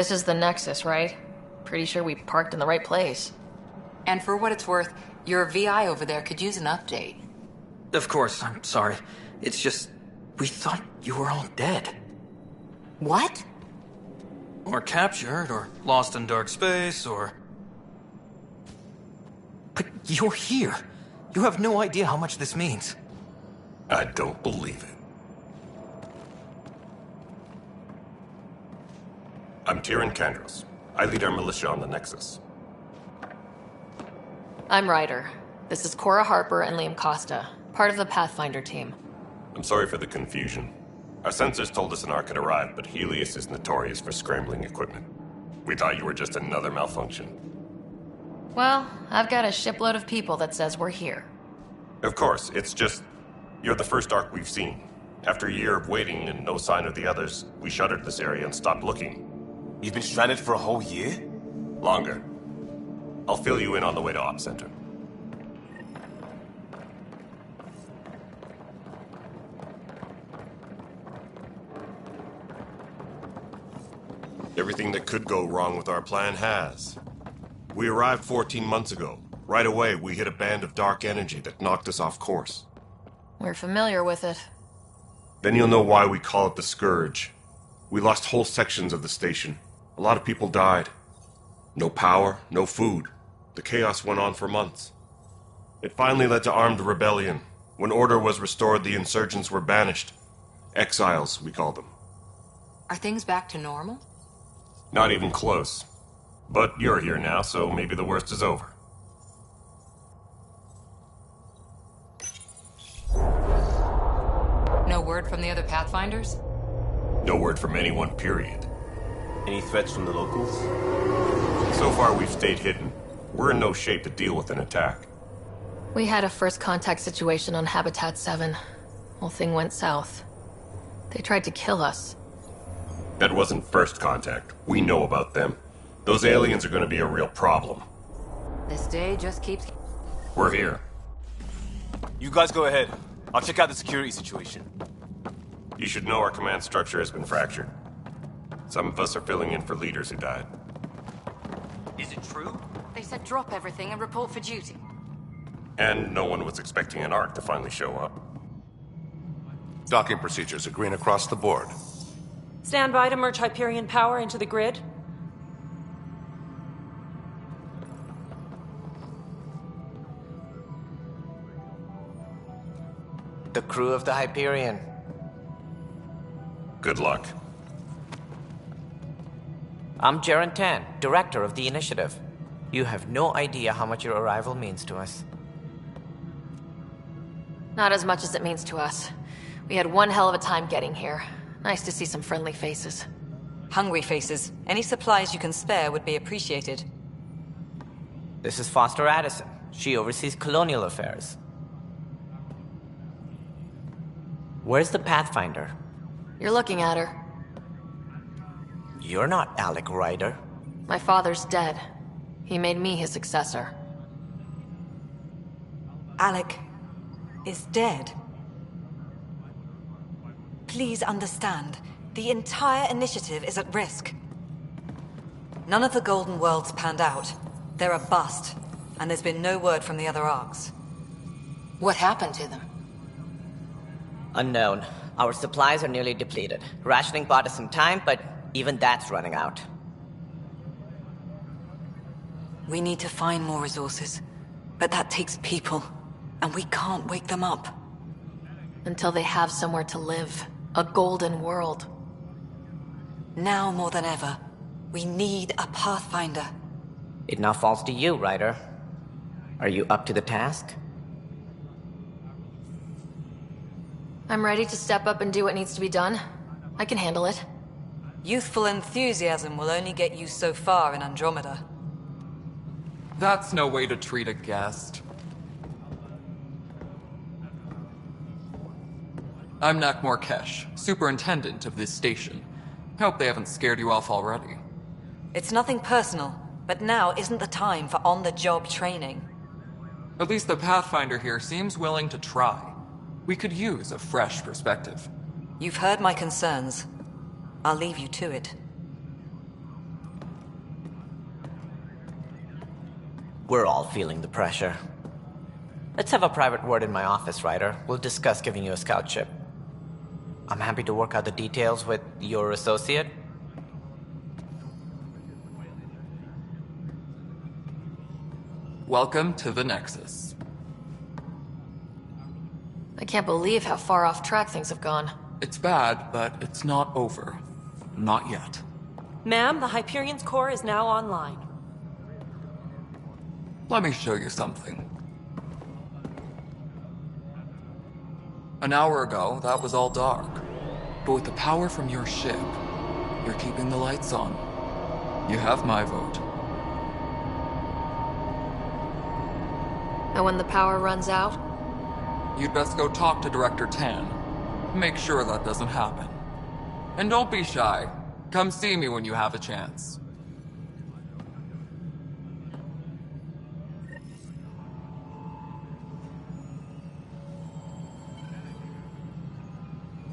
This is the Nexus, right? Pretty sure we parked in the right place. And for what it's worth, your VI over there could use an update. Of course, I'm sorry. It's just, we thought you were all dead. What? Or captured, or lost in dark space, or... But you're here. You have no idea how much this means. I don't believe it. I'm Tyrion Kandros. I lead our militia on the Nexus. I'm Ryder. This is Cora Harper and Liam Costa, part of the Pathfinder team. I'm sorry for the confusion. Our sensors told us an Ark had arrived, but Helios is notorious for scrambling equipment. We thought you were just another malfunction. Well, I've got a shipload of people that says we're here. Of course, it's just... you're the first Ark we've seen. After a year of waiting and no sign of the others, we shuttered this area and stopped looking. You've been stranded for a whole year? Longer. I'll fill you in on the way to Op Center. Everything that could go wrong with our plan has. We arrived 14 months ago. Right away, we hit a band of dark energy that knocked us off course. We're familiar with it. Then you'll know why we call it the Scourge. We lost whole sections of the station. A lot of people died. No power, no food. The chaos went on for months. It finally led to armed rebellion. When order was restored, the insurgents were banished. Exiles, we call them. Are things back to normal? Not even close. But you're here now, so maybe the worst is over. No word from the other Pathfinders? No word from anyone, period. Any threats from the locals? So far, we've stayed hidden. We're in no shape to deal with an attack. We had a first contact situation on Habitat 7. Whole thing went south. They tried to kill us. That wasn't first contact. We know about them. Those aliens are going to be a real problem. This day just keeps... We're here. You guys go ahead. I'll check out the security situation. You should know our command structure has been fractured. Some of us are filling in for leaders who died. Is it true? They said drop everything and report for duty. And no one was expecting an Ark to finally show up. Docking procedures are green across the board. Stand by to merge Hyperion power into the grid. The crew of the Hyperion. Good luck. I'm Jaren Tan, director of the initiative. You have no idea how much your arrival means to us. Not as much as it means to us. We had one hell of a time getting here. Nice to see some friendly faces. Hungry faces. Any supplies you can spare would be appreciated. This is Foster Addison. She oversees colonial affairs. Where's the Pathfinder? You're looking at her. You're not Alec Ryder. My father's dead. He made me his successor. Alec is dead. Please understand, the entire initiative is at risk. None of the Golden Worlds panned out. They're a bust, and there's been no word from the other Arks. What happened to them? Unknown. Our supplies are nearly depleted. Rationing bought us some time, but even that's running out. We need to find more resources, but that takes people, and we can't wake them up. Until they have somewhere to live. A golden world. Now more than ever, we need a Pathfinder. It now falls to you, Ryder. Are you up to the task? I'm ready to step up and do what needs to be done. I can handle it. Youthful enthusiasm will only get you so far in Andromeda. That's no way to treat a guest. I'm Nak Morkesh, superintendent of this station. Hope they haven't scared you off already. It's nothing personal, but now isn't the time for on-the-job training. At least the Pathfinder here seems willing to try. We could use a fresh perspective. You've heard my concerns. I'll leave you to it. We're all feeling the pressure. Let's have a private word in my office, Ryder. We'll discuss giving you a scout ship. I'm happy to work out the details with your associate. Welcome to the Nexus. I can't believe how far off track things have gone. It's bad, but it's not over. Not yet. Ma'am, the Hyperion's core is now online. Let me show you something. An hour ago, that was all dark. But with the power from your ship, you're keeping the lights on. You have my vote. And when the power runs out? You'd best go talk to Director Tan. Make sure that doesn't happen. And don't be shy. Come see me when you have a chance.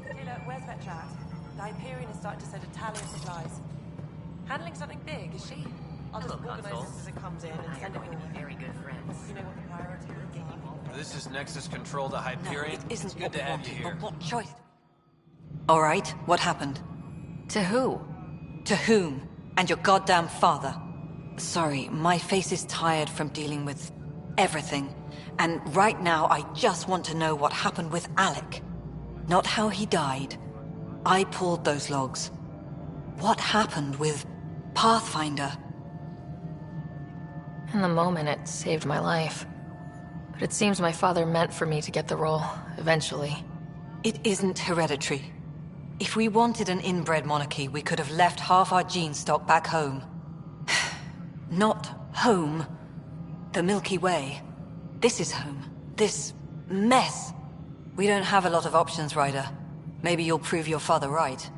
Taylor, where's that chat? The Hyperion is starting to send a tally of supplies. Handling something big, is she? I'll just organize this as it comes in and send it to be very good friends. You know what the priority is? This is Nexus Control to Hyperion. No, it isn't It's good what to we have wanted, you here. but what choice? All right, what happened? To who? To whom? And your goddamn father. Sorry, my face is tired from dealing with everything. And right now, I just want to know what happened with Alec. Not how he died. I pulled those logs. What happened with Pathfinder? In the moment, it saved my life. But it seems my father meant for me to get the role, eventually. It isn't hereditary. If we wanted an inbred monarchy, we could have left half our gene stock back home. Not home. The Milky Way. This is home. This mess. We don't have a lot of options, Ryder. Maybe you'll prove your father right.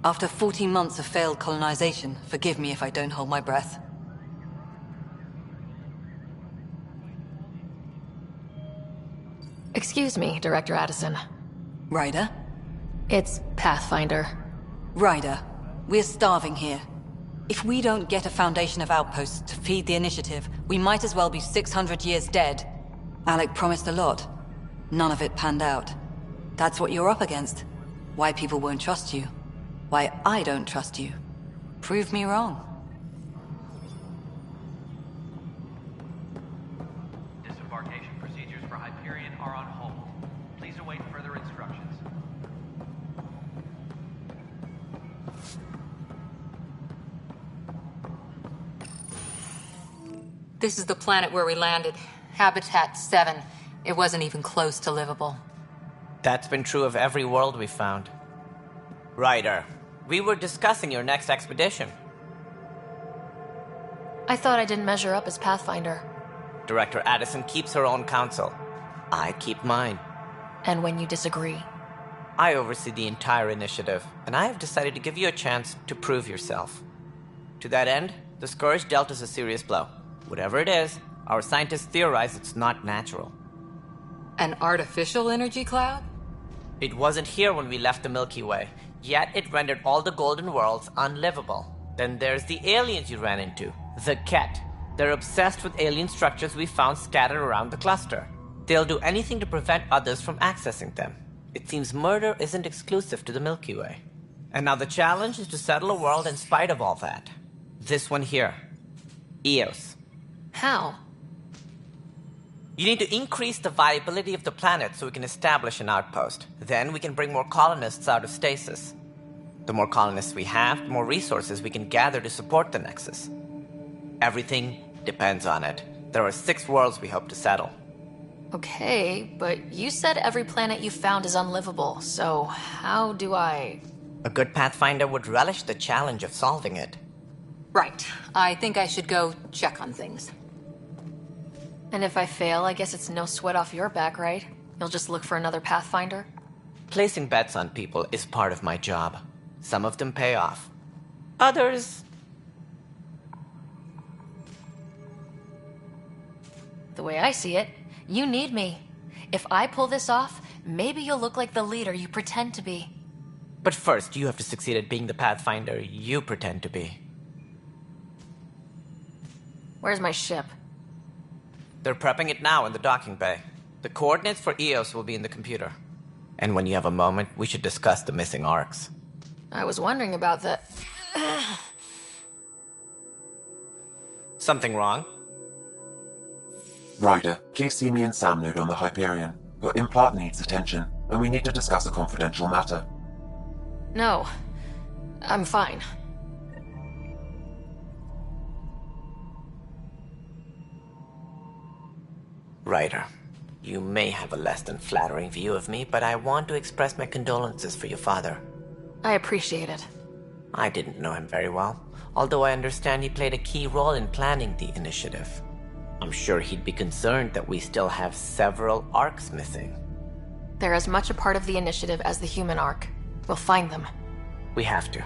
After 14 months of failed colonization, forgive me if I don't hold my breath. Excuse me, Director Addison. Ryder? It's Pathfinder. Ryder, we're starving here. If we don't get a foundation of outposts to feed the initiative, we might as well be 600 years dead. Alec promised a lot. None of it panned out. That's what you're up against. Why people won't trust you. Why I don't trust you. Prove me wrong. Disembarkation procedures for Hyperion are on hold. Please await further instructions. This is the planet where we landed. Habitat 7. It wasn't even close to livable. That's been true of every world we've found. Ryder, we were discussing your next expedition. I thought I didn't measure up as Pathfinder. Director Addison keeps her own counsel. I keep mine. And when you disagree? I oversee the entire initiative, and I have decided to give you a chance to prove yourself. To that end, the Scourge dealt us a serious blow. Whatever it is, our scientists theorize it's not natural. An artificial energy cloud? It wasn't here when we left the Milky Way, yet it rendered all the golden worlds unlivable. Then there's the aliens you ran into, the Ket. They're obsessed with alien structures we found scattered around the cluster. They'll do anything to prevent others from accessing them. It seems murder isn't exclusive to the Milky Way. And now the challenge is to settle a world in spite of all that. This one here. Eos. How? You need to increase the viability of the planet so we can establish an outpost. Then we can bring more colonists out of stasis. The more colonists we have, the more resources we can gather to support the Nexus. Everything depends on it. There are 6 worlds we hope to settle. Okay, but you said every planet you found is unlivable, so how do I... A good Pathfinder would relish the challenge of solving it. Right. I think I should go check on things. And if I fail, I guess it's no sweat off your back, right? You'll just look for another Pathfinder? Placing bets on people is part of my job. Some of them pay off. Others... The way I see it, you need me. If I pull this off, maybe you'll look like the leader you pretend to be. But first, you have to succeed at being the Pathfinder you pretend to be. Where's my ship? They're prepping it now in the docking bay. The coordinates for EOS will be in the computer. And when you have a moment, we should discuss the missing arcs. I was wondering about the... Something wrong? Ryder, please see me and Sam node on the Hyperion. Your implant needs attention, and we need to discuss a confidential matter. No. I'm fine. Ryder, you may have a less than flattering view of me, but I want to express my condolences for your father. I appreciate it. I didn't know him very well, although I understand he played a key role in planning the initiative. I'm sure he'd be concerned that we still have several arcs missing. They're as much a part of the initiative as the human arc. We'll find them. We have to.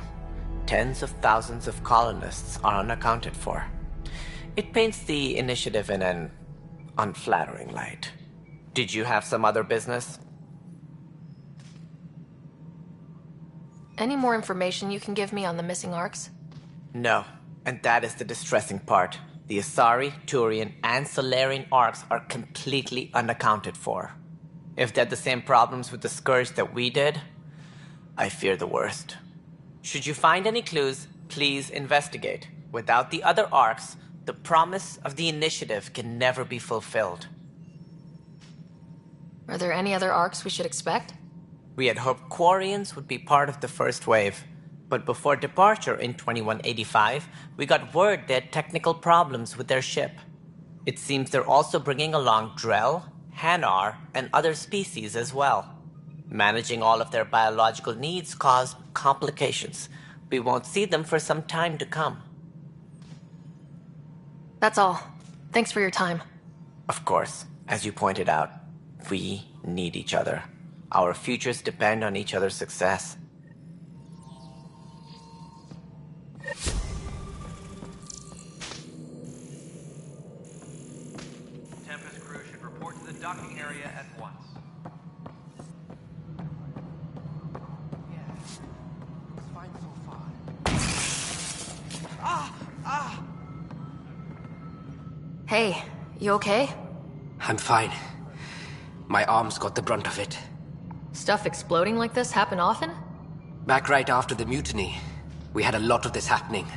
Tens of thousands of colonists are unaccounted for. It paints the initiative in an unflattering light. Did you have some other business? Any more information you can give me on the missing arcs? No, and that is the distressing part. The Asari, Turian, and Solarian arcs are completely unaccounted for. If they had the same problems with the Scourge that we did, I fear the worst. Should you find any clues, please investigate. Without the other arcs, the promise of the initiative can never be fulfilled. Are there any other arcs we should expect? We had hoped Quarians would be part of the first wave, but before departure in 2185, we got word they had technical problems with their ship. It seems they're also bringing along Drell, Hanar, and other species as well. Managing all of their biological needs caused complications. We won't see them for some time to come. That's all. Thanks for your time. Of course, as you pointed out, we need each other. Our futures depend on each other's success. Tempest crew should report to the docking area at once. Hey, you okay? I'm fine. My arms got the brunt of it. Stuff exploding like this happen often? Back right after the mutiny, we had a lot of this happening.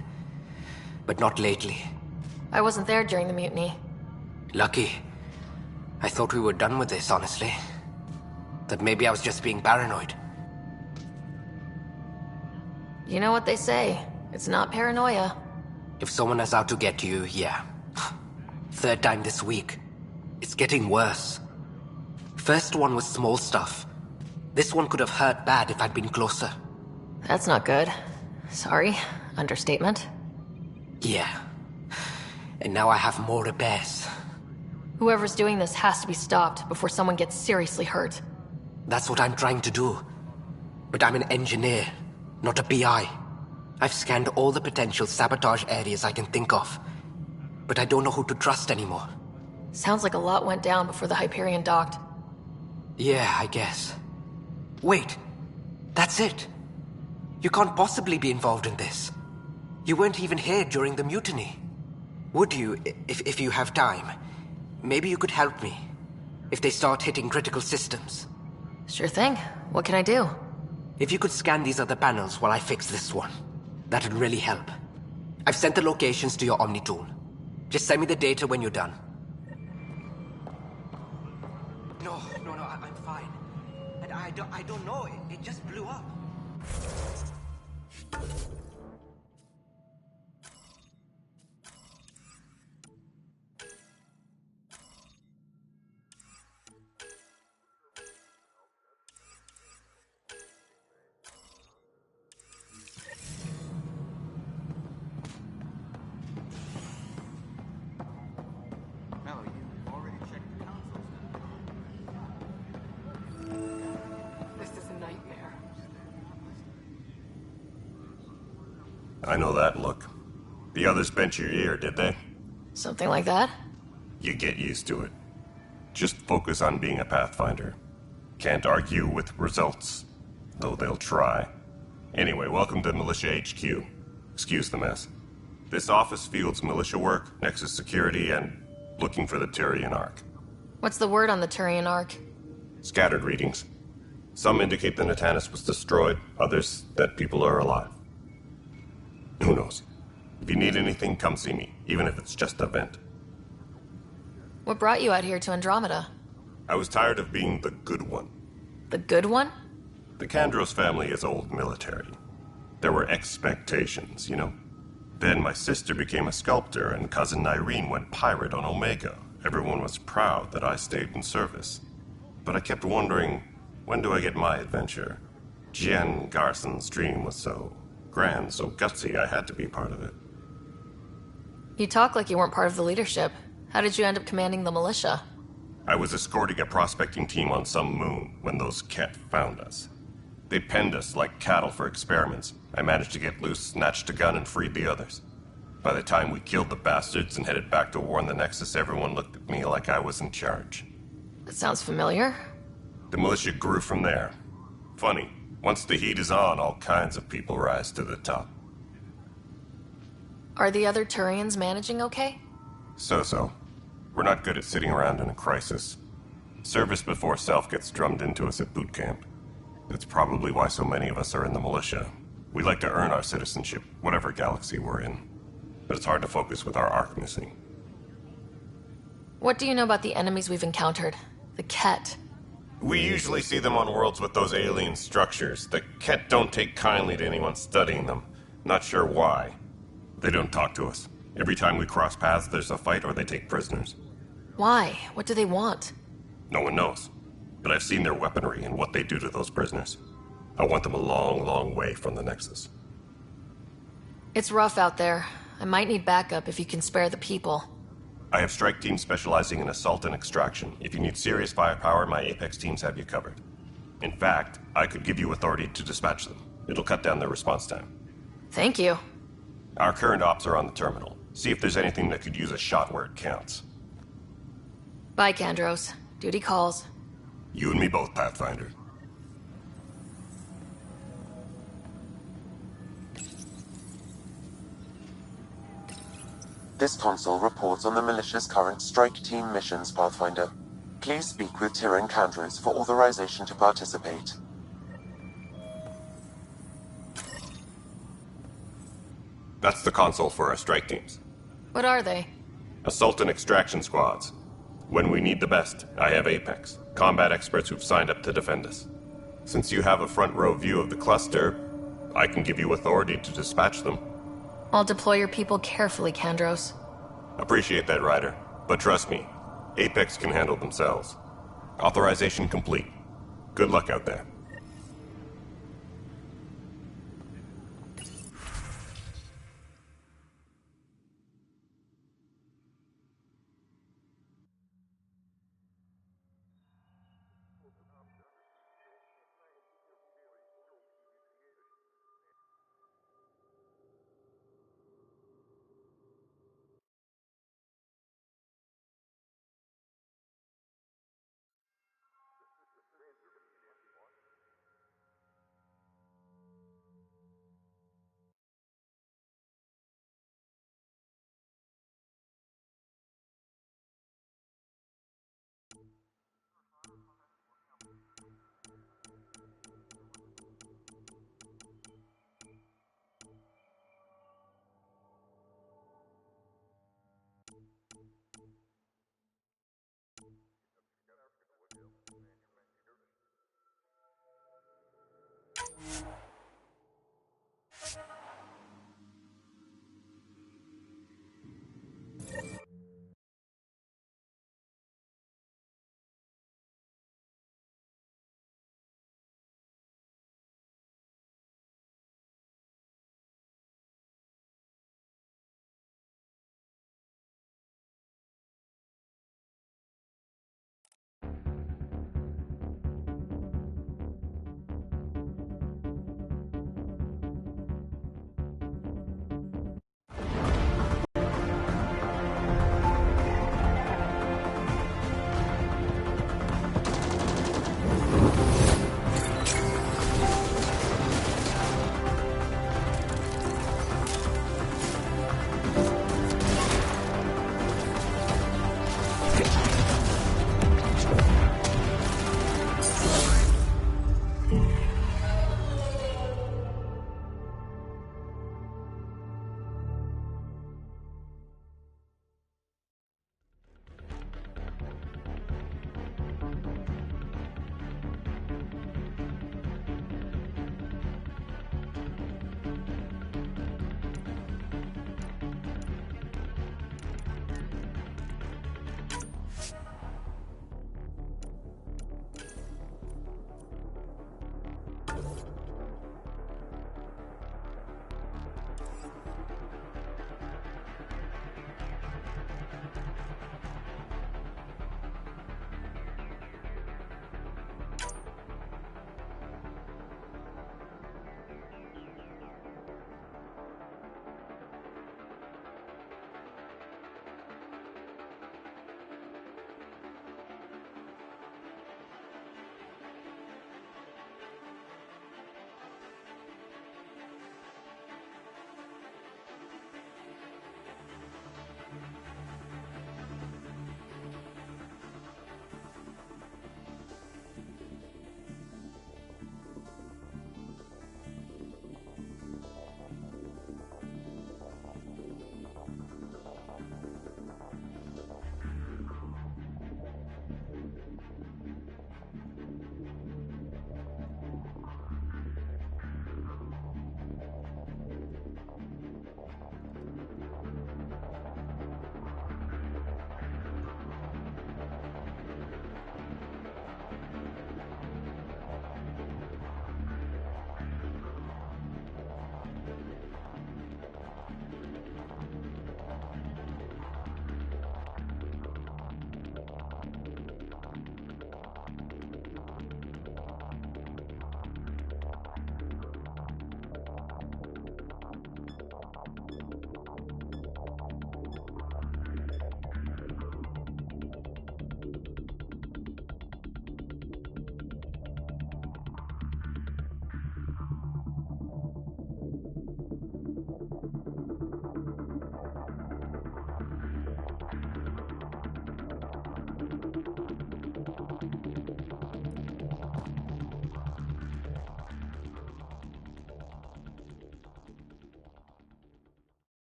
But not lately. I wasn't there during the mutiny. Lucky. I thought we were done with this, honestly. That maybe I was just being paranoid. You know what they say. It's not paranoia. If someone is out to get you, yeah. Third time this week. It's getting worse. First one was small stuff. This one could have hurt bad if I'd been closer. That's not good. Sorry. Understatement. Yeah. And now I have more repairs. Whoever's doing this has to be stopped before someone gets seriously hurt. That's what I'm trying to do. But I'm an engineer, not a PI. I've scanned all the potential sabotage areas I can think of. But I don't know who to trust anymore. Sounds like a lot went down before the Hyperion docked. Yeah, I guess. Wait. That's it. You can't possibly be involved in this. You weren't even here during the mutiny. Would you, if you have time? Maybe you could help me. If they start hitting critical systems. Sure thing. What can I do? If you could scan these other panels while I fix this one, that'd really help. I've sent the locations to your Omni tool. Just send me the data when you're done. No, I'm fine. And I don't know, it just blew up. I know that look. The others bent your ear, did they? Something like that? You get used to it. Just focus on being a Pathfinder. Can't argue with results, though they'll try. Anyway, welcome to Militia HQ. Excuse the mess. This office fields militia work, Nexus security, and looking for the Turian Ark. What's the word on the Turian Ark? Scattered readings. Some indicate the Natanus was destroyed, others that people are alive. Who knows? If you need anything, come see me, even if it's just a vent. What brought you out here to Andromeda? I was tired of being the good one. The good one? The Kandros family is old military. There were expectations, you know? Then my sister became a sculptor and cousin Irene went pirate on Omega. Everyone was proud that I stayed in service. But I kept wondering, when do I get my adventure? Jen Garson's dream was so grand, so gutsy, I had to be part of it. You talk like you weren't part of the leadership. How did you end up commanding the militia? I was escorting a prospecting team on some moon when those Ket found us. They penned us like cattle for experiments. I managed to get loose, snatched a gun, and freed the others. By the time we killed the bastards and headed back to warn the Nexus, everyone looked at me like I was in charge. That sounds familiar. The militia grew from there. Funny, once the heat is on, all kinds of people rise to the top. Are the other Turians managing okay? So-so. We're not good at sitting around in a crisis. Service before self gets drummed into us at boot camp. That's probably why so many of us are in the militia. We like to earn our citizenship, whatever galaxy we're in. But it's hard to focus with our arc missing. What do you know about the enemies we've encountered? The Ket. We usually see them on worlds with those alien structures. The Ket don't take kindly to anyone studying them. Not sure why. They don't talk to us. Every time we cross paths, there's a fight or they take prisoners. Why? What do they want? No one knows. But I've seen their weaponry and what they do to those prisoners. I want them a long, long way from the Nexus. It's rough out there. I might need backup if you can spare the people. I have strike teams specializing in assault and extraction. If you need serious firepower, my Apex teams have you covered. In fact, I could give you authority to dispatch them. It'll cut down their response time. Thank you. Our current ops are on the terminal. See if there's anything that could use a shot where it counts. Bye, Kandros. Duty calls. You and me both, Pathfinder. This console reports on the militia's current strike team missions, Pathfinder. Please speak with Tyrion Kandros for authorization to participate. That's the console for our strike teams. What are they? Assault and extraction squads. When we need the best, I have Apex, combat experts who've signed up to defend us. Since you have a front row view of the cluster, I can give you authority to dispatch them. I'll deploy your people carefully, Kandros. Appreciate that, Ryder. But trust me, Apex can handle themselves. Authorization complete. Good luck out there.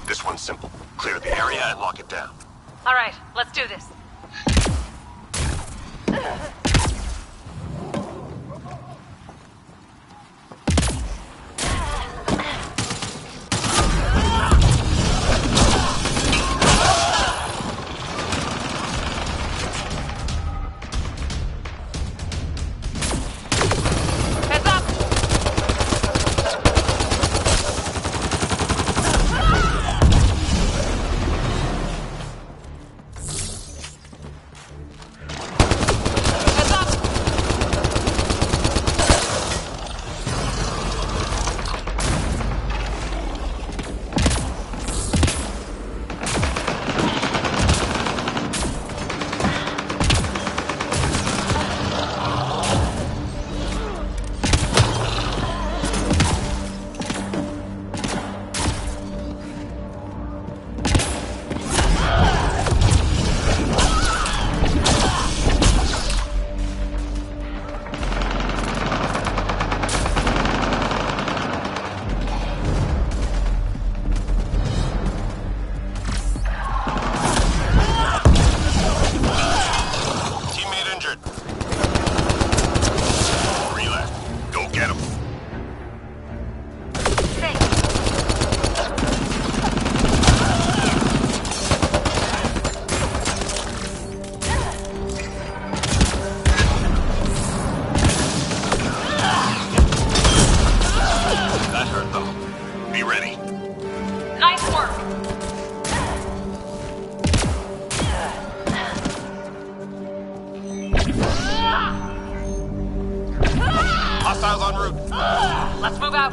This one's simple. Clear the area and lock it down. All right, let's do this. Hostiles en route. Let's move out.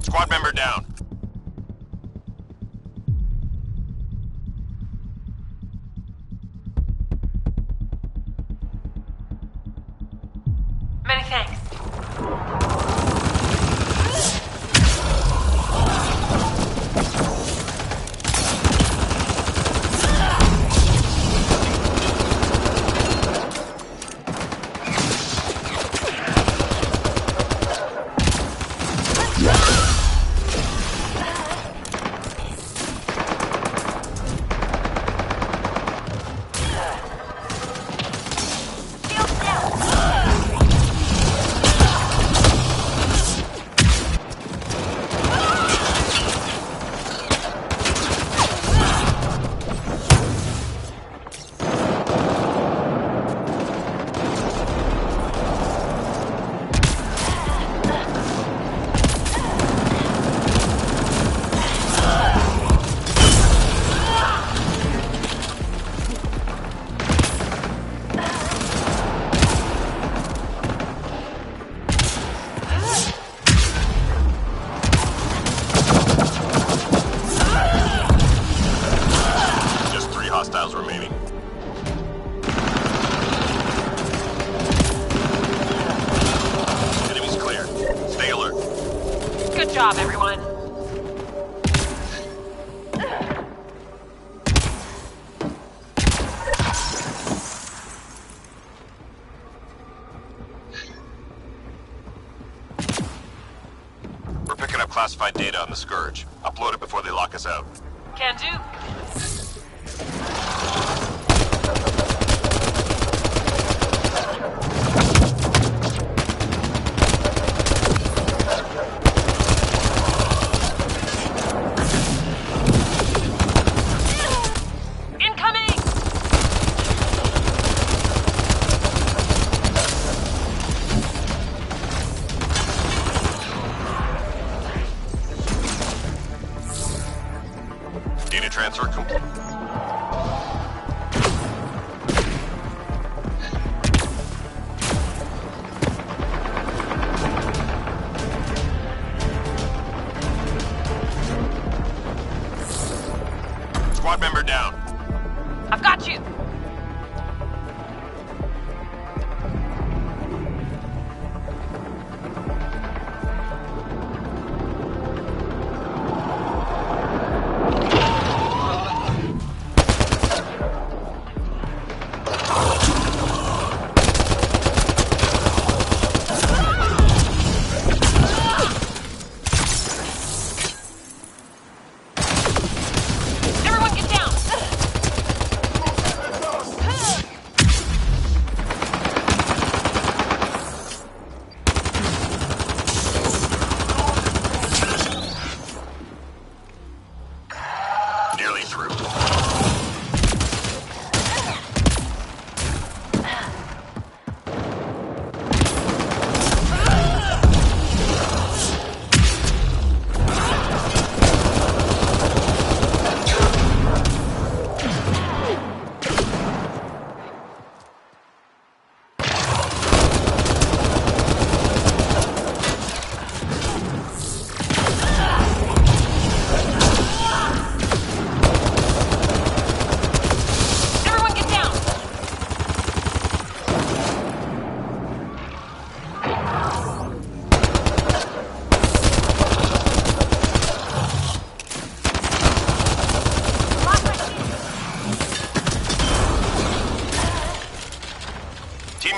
Squad member down. Many thanks. Hostiles remaining. Enemies clear. Stay alert. Good job, everyone. We're picking up classified data on the Scourge. Upload it before they lock us out. Can do.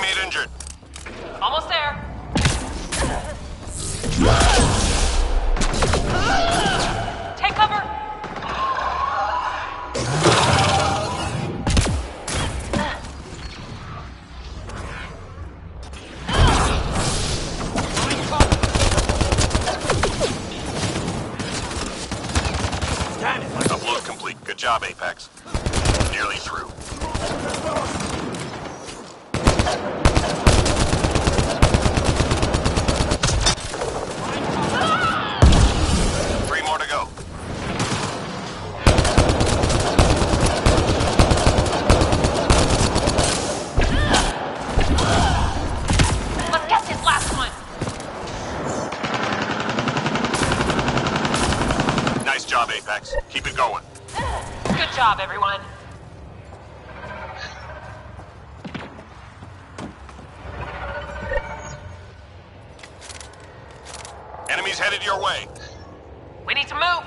Teammate injured. Almost there. Take cover. Upload complete. Good job, Apex. Nearly through. Three more to go. Let's get this last one. Nice job, Apex. Keep it going. Good job, everyone. Enemies headed your way. We need to move.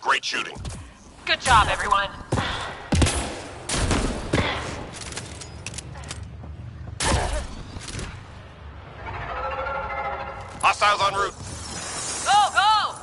Great shooting. Good job, everyone. Hostiles en route. Go, go!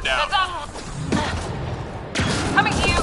down. Heads up! Coming to you!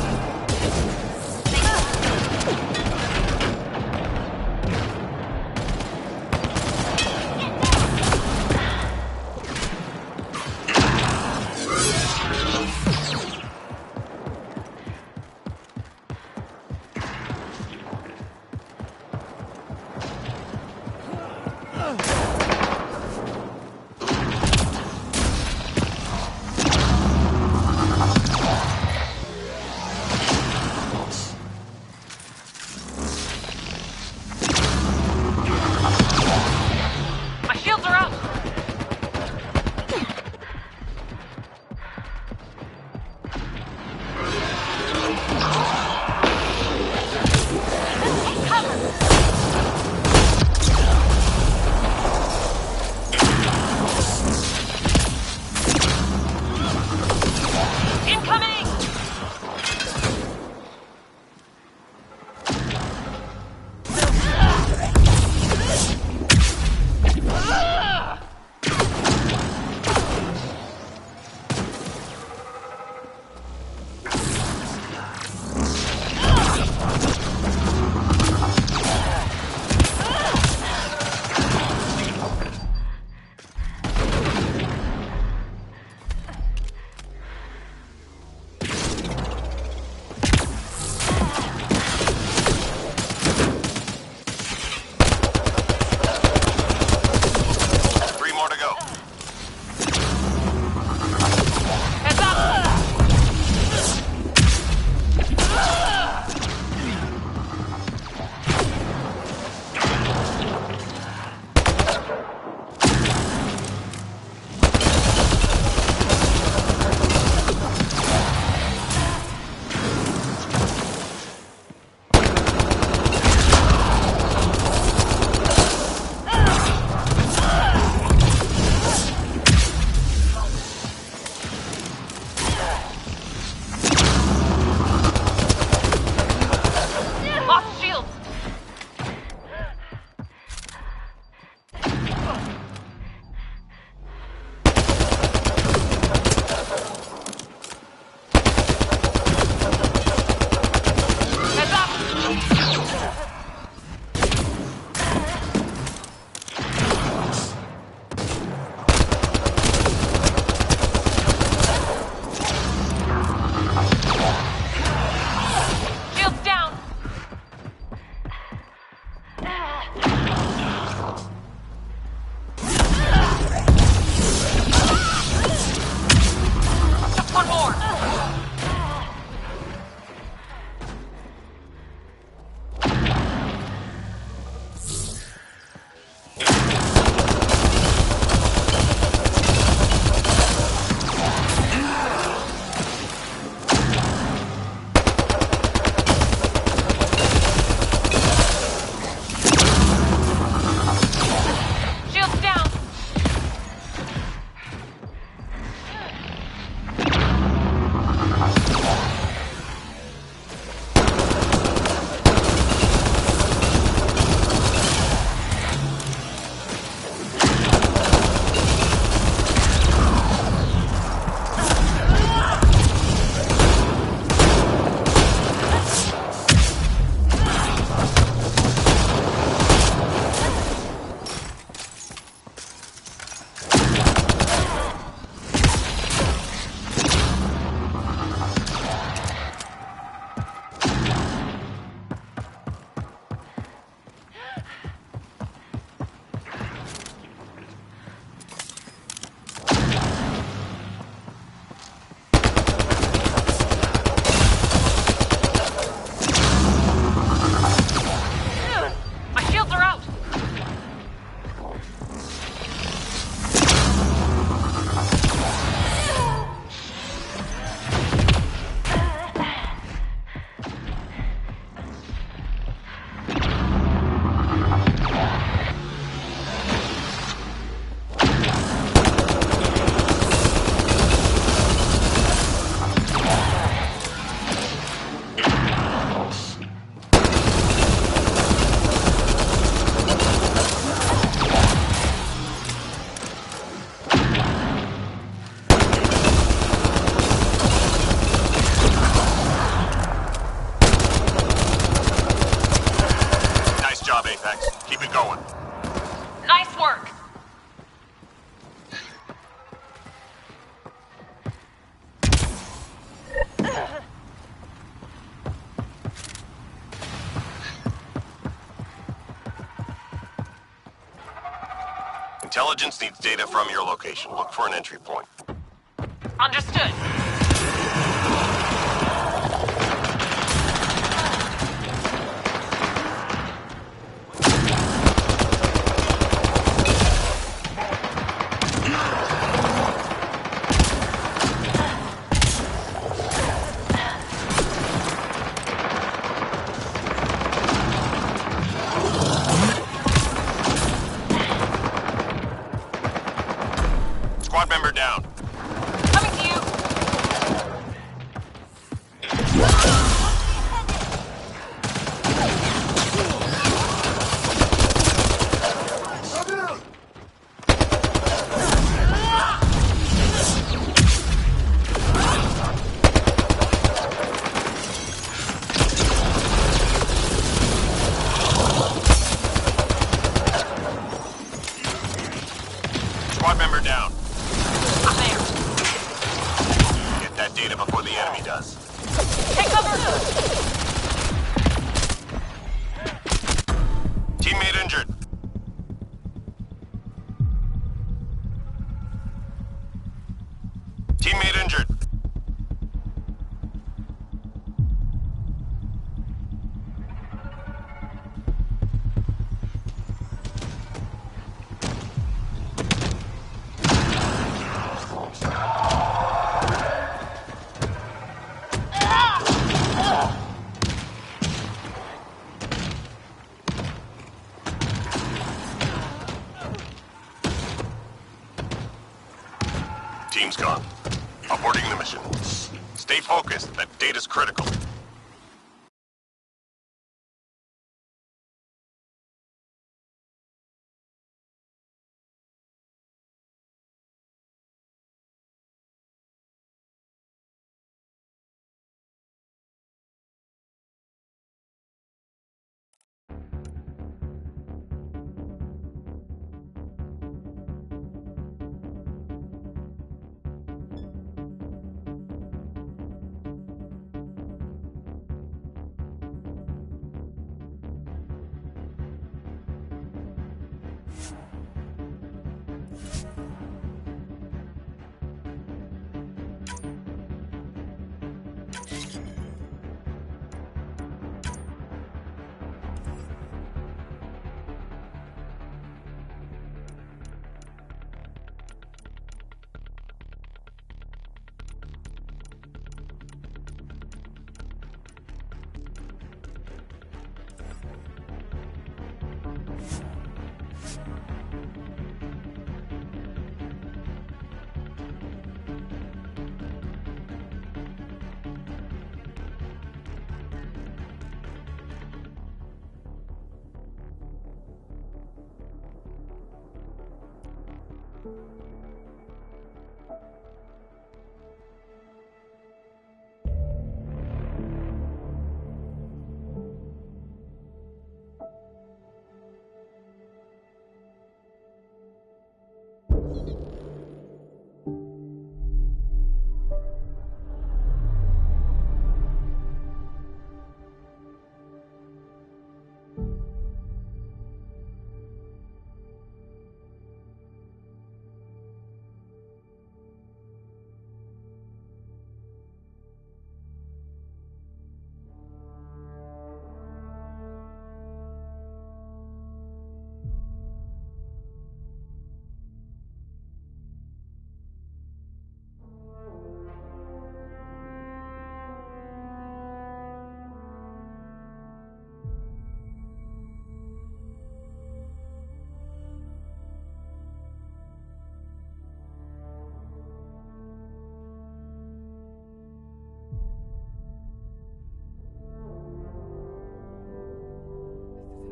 Intelligence needs data from your location. Look for an entry point. Understood. Squad member down. Coming to you. Squad member down. I'm there. Get that data before the enemy does. Take cover. Teammate injured. Teammate injured. Team's gone. Aborting the mission. Stay focused. That data's critical.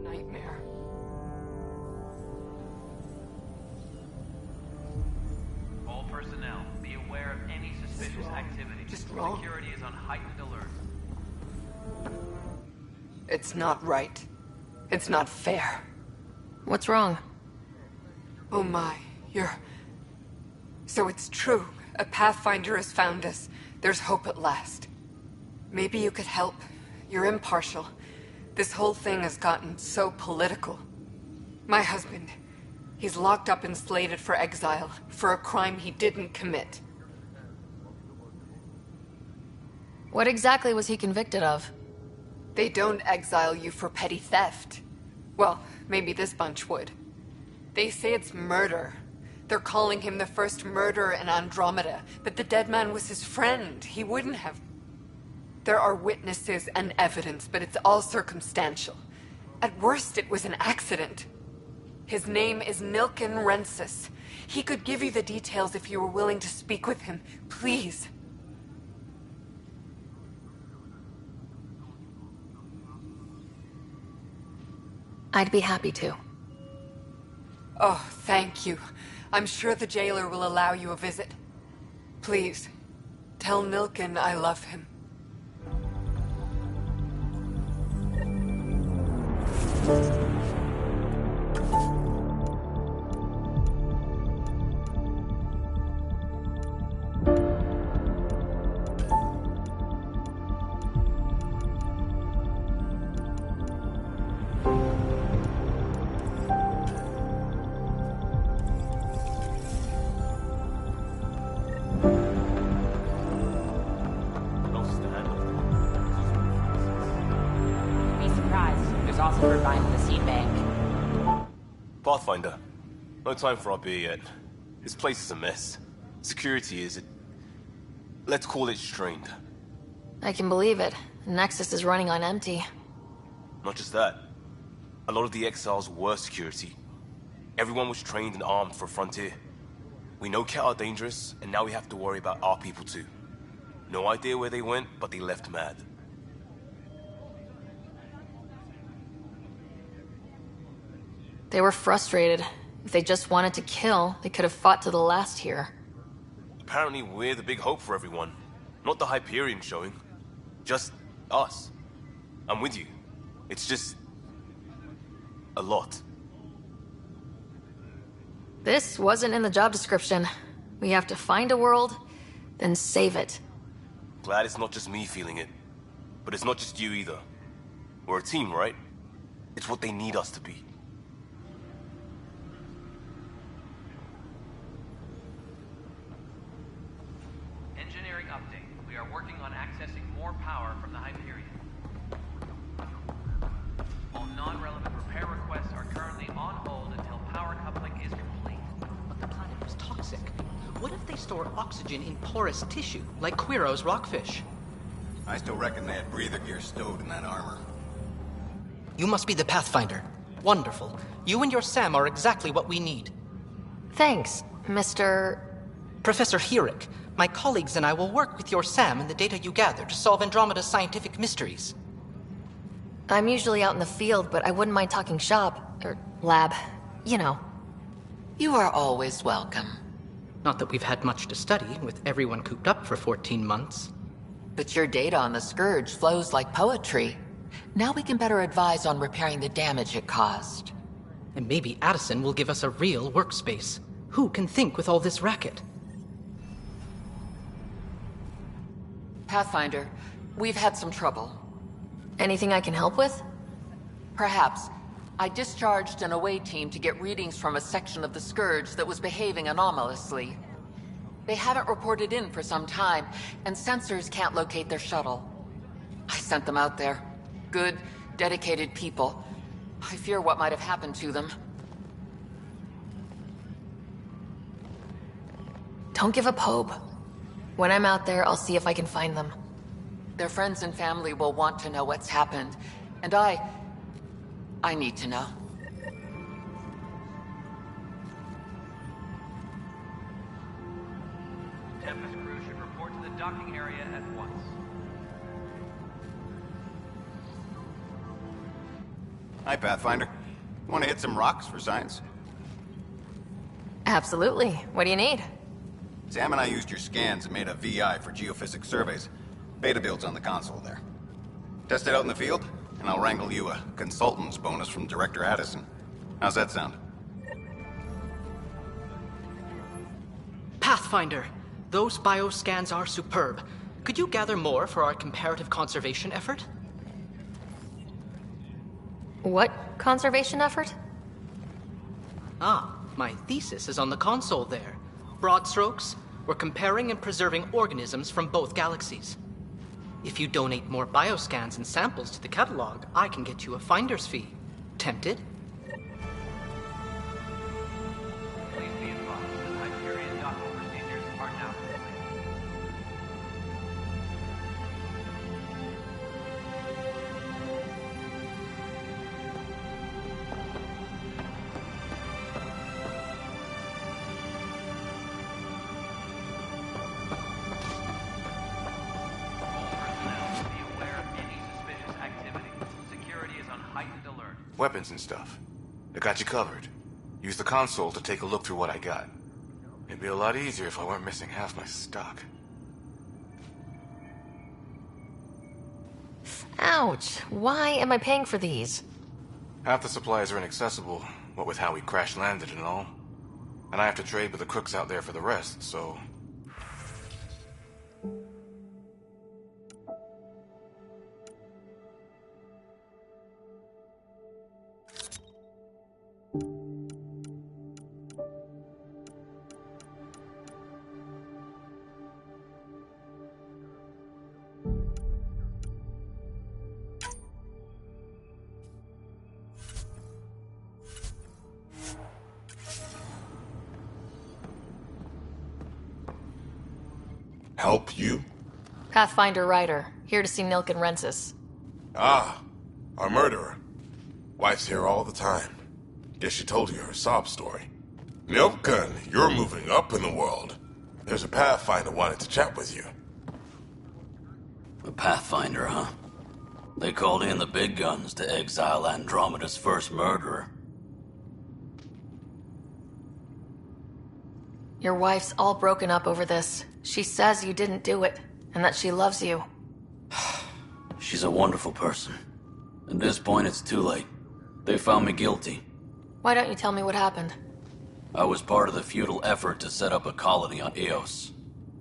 Nightmare. All personnel, be aware of any suspicious activity. Just wrong. Security is on heightened alert. It's not right. It's not fair. What's wrong? Oh my, So it's true. A Pathfinder has found us. There's hope at last. Maybe you could help. You're impartial. This whole thing has gotten so political. My husband, He's locked up and slated for exile, for a crime he didn't commit. What exactly was he convicted of? They don't exile you for petty theft. Well, maybe this bunch would. They say it's murder. They're calling him the first murderer in Andromeda, but the dead man was his friend. He wouldn't have... There are witnesses and evidence, but it's all circumstantial. At worst, it was an accident. His name is Nilken Rensis. He could give you the details if you were willing to speak with him. Please. I'd be happy to. Oh, thank you. I'm sure the jailer will allow you a visit. Please, tell Nilken I love him. Pathfinder, no time for our beer yet. This place is a mess. Security is... let's call it strained. I can believe it. Nexus is running on empty. Not just that. A lot of the exiles were security. Everyone was trained and armed for Frontier. We know Cat are dangerous, and now we have to worry about our people too. No idea where they went, but they left mad. They were frustrated. If they just wanted to kill, they could have fought to the last here. Apparently we're the big hope for everyone. Not the Hyperion showing. Just us. I'm with you. It's just... a lot. This wasn't in the job description. We have to find a world, then save it. Glad it's not just me feeling it. But it's not just you either. We're a team, right? It's what they need us to be. Engineering update. We are working on accessing more power from the Hyperion. All non-relevant repair requests are currently on hold until power coupling is complete. But the planet was toxic. What if they store oxygen in porous tissue, like Quiro's rockfish? I still reckon they had breather gear stowed in that armor. You must be the Pathfinder. Wonderful. You and your Sam are exactly what we need. Thanks, Mr... Professor Herrick. My colleagues and I will work with your Sam and the data you gather to solve Andromeda's scientific mysteries. I'm usually out in the field, but I wouldn't mind talking shop, or lab, you know. You are always welcome. Not that we've had much to study, with everyone cooped up for 14 months. But your data on the Scourge flows like poetry. Now we can better advise on repairing the damage it caused. And maybe Addison will give us a real workspace. Who can think with all this racket? Pathfinder, we've had some trouble. Anything I can help with? Perhaps. I discharged an away team to get readings from a section of the Scourge that was behaving anomalously. They haven't reported in for some time, and sensors can't locate their shuttle. I sent them out there. Good, dedicated people. I fear what might have happened to them. Don't give up hope. When I'm out there, I'll see if I can find them. Their friends and family will want to know what's happened, and I need to know. Tempest crew should report to the docking area at once. Hi, Pathfinder. Want to hit some rocks for science? Absolutely. What do you need? Sam and I used your scans and made a VI for geophysics surveys. Beta builds on the console there. Test it out in the field, and I'll wrangle you a consultant's bonus from Director Addison. How's that sound? Pathfinder, those bioscans are superb. Could you gather more for our comparative conservation effort? What conservation effort? Ah, My thesis is on the console there. Broad strokes, we're comparing and preserving organisms from both galaxies. If you donate more bioscans and samples to the catalog, I can get you a finder's fee. Tempted? Please be advised that Hyperion docking procedures are now complete. Weapons and stuff. I got you covered. Use the console to take a look through what I got. It'd be a lot easier if I weren't missing half my stock. Ouch. Why am I paying for these? Half the supplies are inaccessible, what with how we crash-landed and all. And I have to trade with the crooks out there for the rest, so... Help you? Pathfinder Ryder, here to see Nilk and Rensis. Ah, our murderer. Wife's here all the time. Guess she told you her sob story. Nilkan, you're moving up in the world. There's a Pathfinder wanted to chat with you. A Pathfinder, huh? They called in the big guns to exile Andromeda's first murderer. Your wife's all broken up over this. She says you didn't do it, and that she loves you. She's a wonderful person. At this point, it's too late. They found me guilty. Why don't you tell me what happened? I was part of the futile effort to set up a colony on Eos.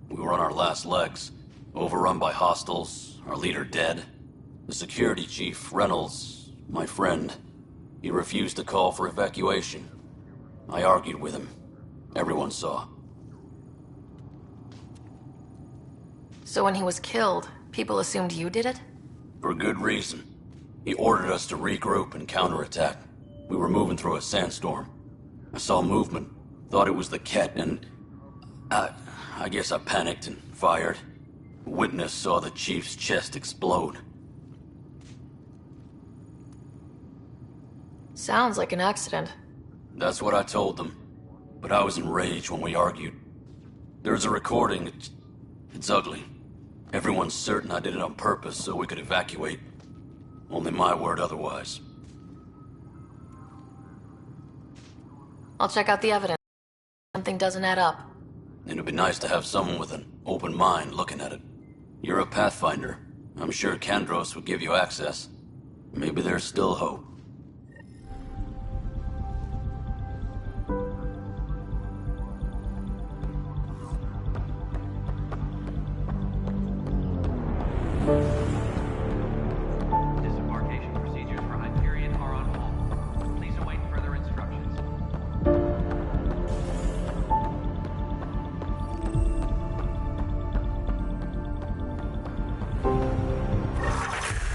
We were on our last legs, overrun by hostiles, our leader dead. The security chief, Reynolds, my friend, he refused to call for evacuation. I argued with him. Everyone saw. So when he was killed, people assumed you did it? For good reason. He ordered us to regroup and counterattack. We were moving through a sandstorm. I saw movement, thought it was the Ket, and... I guess I panicked and fired. A witness saw the chief's chest explode. Sounds like an accident. That's what I told them. But I was enraged when we argued. There's a recording. It's ugly. Everyone's certain I did it on purpose so we could evacuate. Only my word otherwise. I'll check out the evidence. Something doesn't add up. It'd be nice to have someone with an open mind looking at it. You're a Pathfinder. I'm sure Kandros would give you access. Maybe there's still hope. Disembarkation procedures for Hyperion are on hold. Please await further instructions.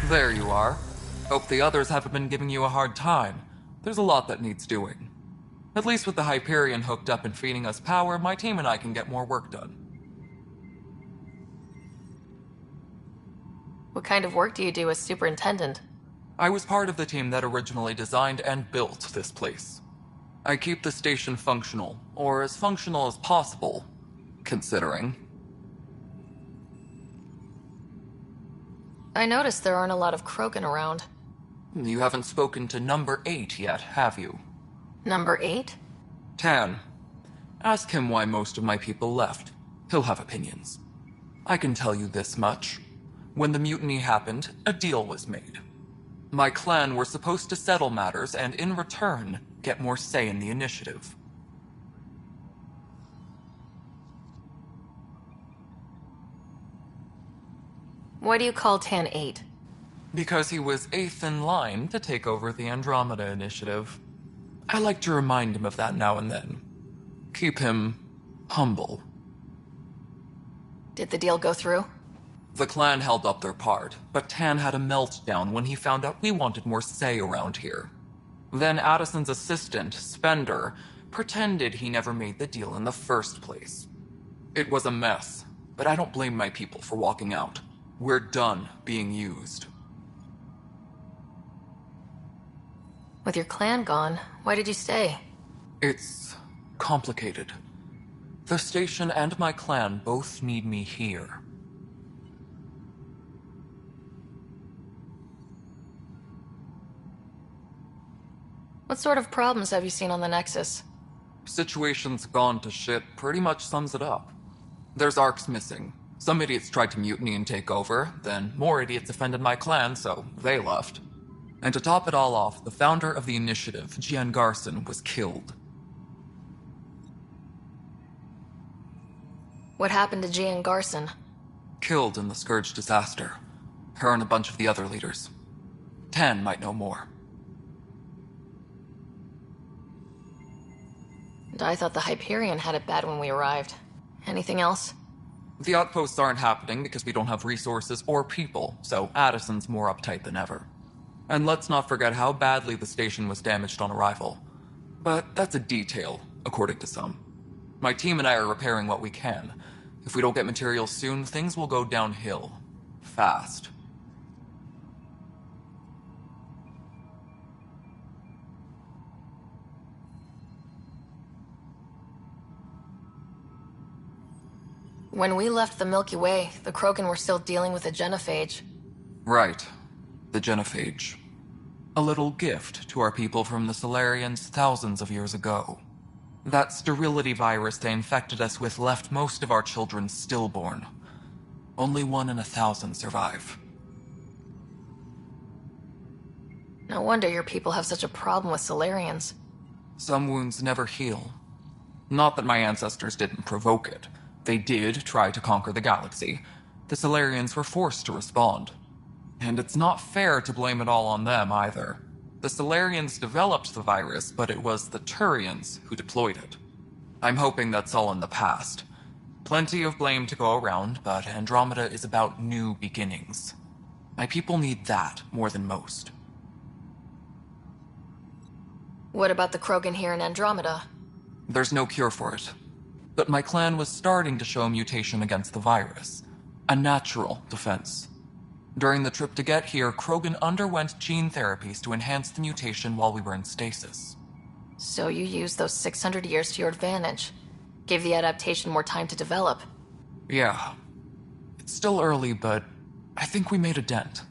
There you are. Hope the others haven't been giving you a hard time. There's a lot that needs doing. At least with the Hyperion hooked up and feeding us power, my team and I can get more work done. What kind of work do you do as superintendent? I was part of the team that originally designed and built this place. I keep the station functional, or as functional as possible, considering. I noticed there aren't a lot of Krogan around. You haven't spoken to number 8 yet, have you? Number 8? Tan. Ask him why most of my people left. He'll have opinions. I can tell you this much. When the mutiny happened, a deal was made. My clan were supposed to settle matters and, in return, get more say in the initiative. Why do you call Tan 8? Because he was 8th in line to take over the Andromeda initiative. I like to remind him of that now and then. Keep him humble. Did the deal go through? The clan held up their part, but Tan had a meltdown when he found out we wanted more say around here. Then Addison's assistant, Spender, pretended he never made the deal in the first place. It was a mess, but I don't blame my people for walking out. We're done being used. With your clan gone, why did you stay? It's complicated. The station and my clan both need me here. What sort of problems have you seen on the Nexus? Situation's gone to shit pretty much sums it up. There's arcs missing. Some idiots tried to mutiny and take over, then more idiots offended my clan, so they left. And to top it all off, the founder of the initiative, Gian Garson, was killed. What happened to Gian Garson? Killed in the Scourge disaster. Her and a bunch of the other leaders. Tan might know more. And I thought the Hyperion had it bad when we arrived. Anything else? The outposts aren't happening because we don't have resources or people, so Addison's more uptight than ever. And let's not forget how badly the station was damaged on arrival. But that's a detail, according to some. My team and I are repairing what we can. If we don't get materials soon, things will go downhill. Fast. When we left the Milky Way, the Krogan were still dealing with a genophage. Right. The genophage. A little gift to our people from the Solarians thousands of years ago. That sterility virus they infected us with left most of our children stillborn. Only 1 in 1,000 survive. No wonder your people have such a problem with Solarians. Some wounds never heal. Not that my ancestors didn't provoke it. They did try to conquer the galaxy. The Solarians were forced to respond. And it's not fair to blame it all on them, either. The Solarians developed the virus, but it was the Turians who deployed it. I'm hoping that's all in the past. Plenty of blame to go around, but Andromeda is about new beginnings. My people need that more than most. What about the Krogan here in Andromeda? There's no cure for it. But my clan was starting to show a mutation against the virus. A natural defense. During the trip to get here, Krogan underwent gene therapies to enhance the mutation while we were in stasis. So you used those 600 years to your advantage. Gave the adaptation more time to develop. Yeah. It's still early, but I think we made a dent.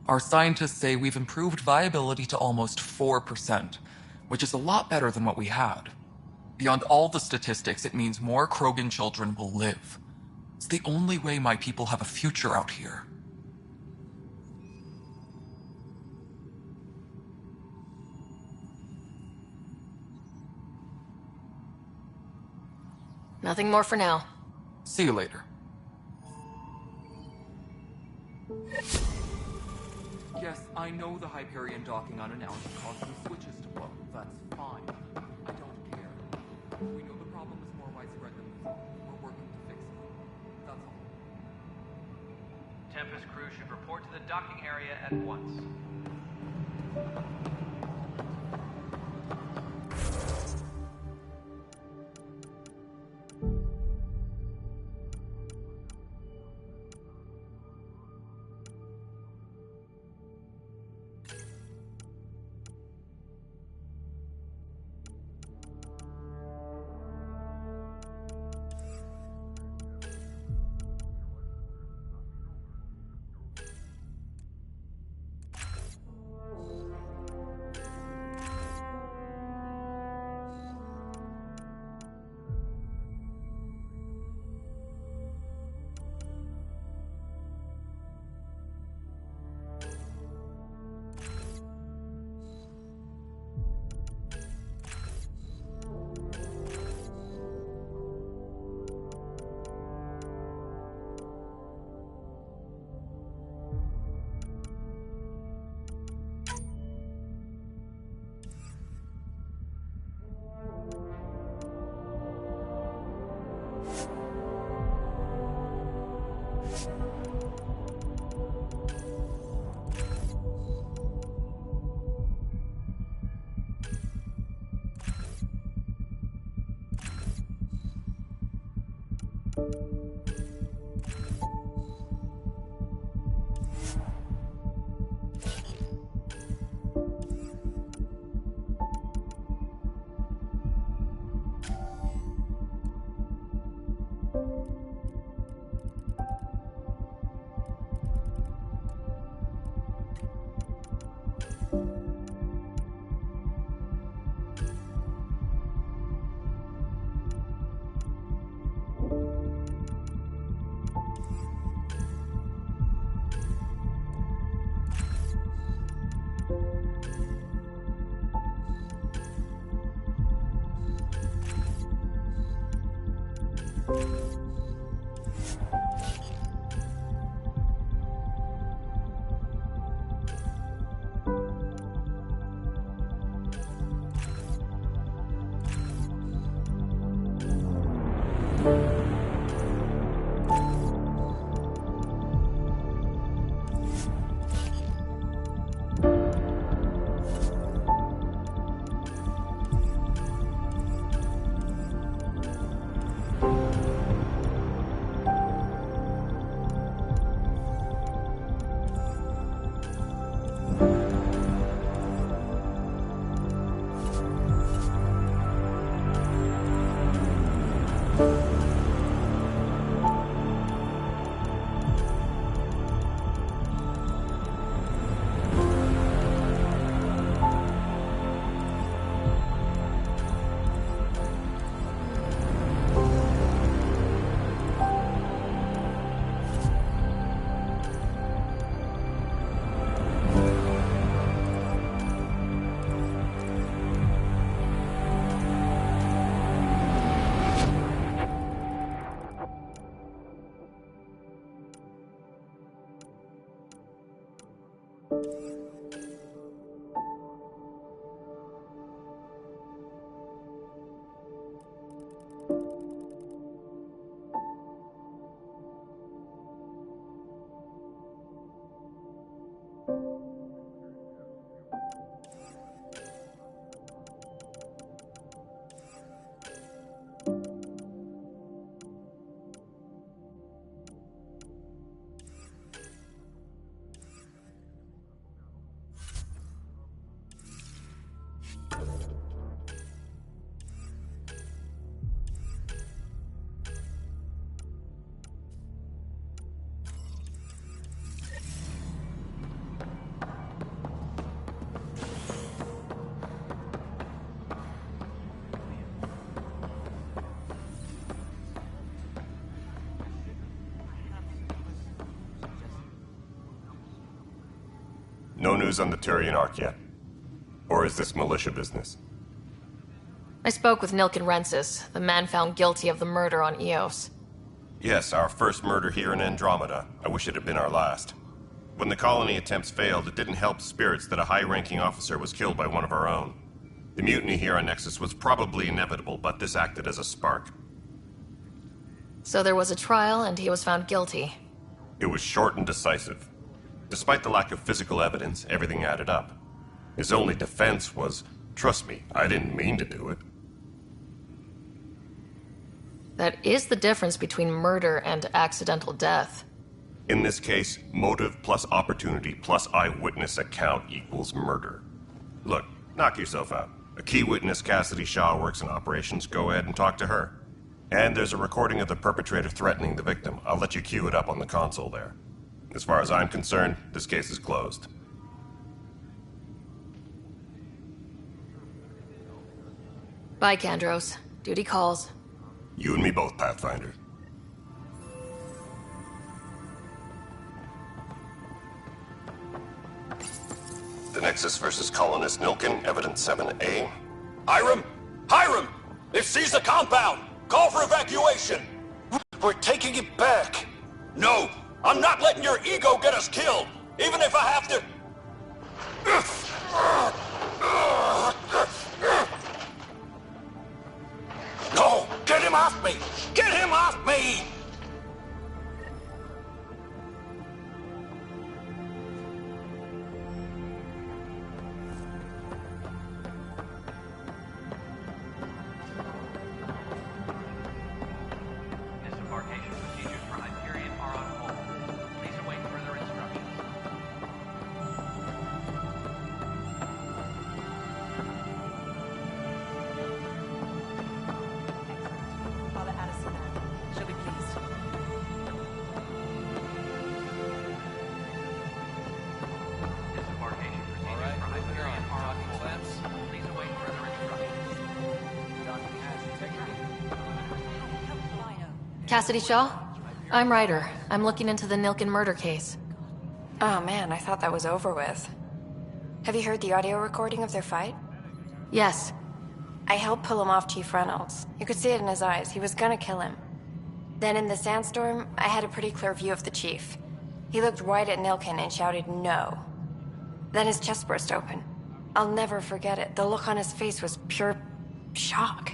Our scientists say we've improved viability to almost 4%, which is a lot better than what we had. Beyond all the statistics, it means more Krogan children will live. It's the only way my people have a future out here. Nothing more for now. See you later. Yes, I know the Hyperion docking unannounced caused some switches to blow. That's fine. I don't care. We know the problem is more widespread than we thought. We're working to fix it. That's all. Tempest crew should report to the docking area at once. No news on the Turian Ark yet? Or is this militia business? I spoke with Nilken Rensis, the man found guilty of the murder on Eos. Yes, our first murder here in Andromeda. I wish it had been our last. When the colony attempts failed, it didn't help spirits that a high-ranking officer was killed by one of our own. The mutiny here on Nexus was probably inevitable, but this acted as a spark. So there was a trial, and he was found guilty. It was short and decisive. Despite the lack of physical evidence, everything added up. His only defense was, "Trust me, I didn't mean to do it." That is the difference between murder and accidental death. In this case, motive plus opportunity plus eyewitness account equals murder. Look, knock yourself out. A key witness, Cassidy Shaw, works in operations. Go ahead and talk to her. And there's a recording of the perpetrator threatening the victim. I'll let you cue it up on the console there. As far as I'm concerned, this case is closed. Bye, Kandros. Duty calls. You and me both, Pathfinder. The Nexus versus Colonist Nilken, Evidence 7A. Hiram! Hiram! They've seized the compound! Call for evacuation! We're taking it back! No! I'm not letting your ego get us killed! Even if I have to... No! Get him off me! Get him off me! Disembarkation Cassidy Shaw? I'm Ryder. I'm looking into the Nilkin murder case. Oh man, I thought that was over with. Have you heard the audio recording of their fight? Yes. I helped pull him off Chief Reynolds. You could see it in his eyes. He was gonna kill him. Then in the sandstorm, I had a pretty clear view of the Chief. He looked right at Nilkin and shouted no. Then his chest burst open. I'll never forget it. The look on his face was pure shock.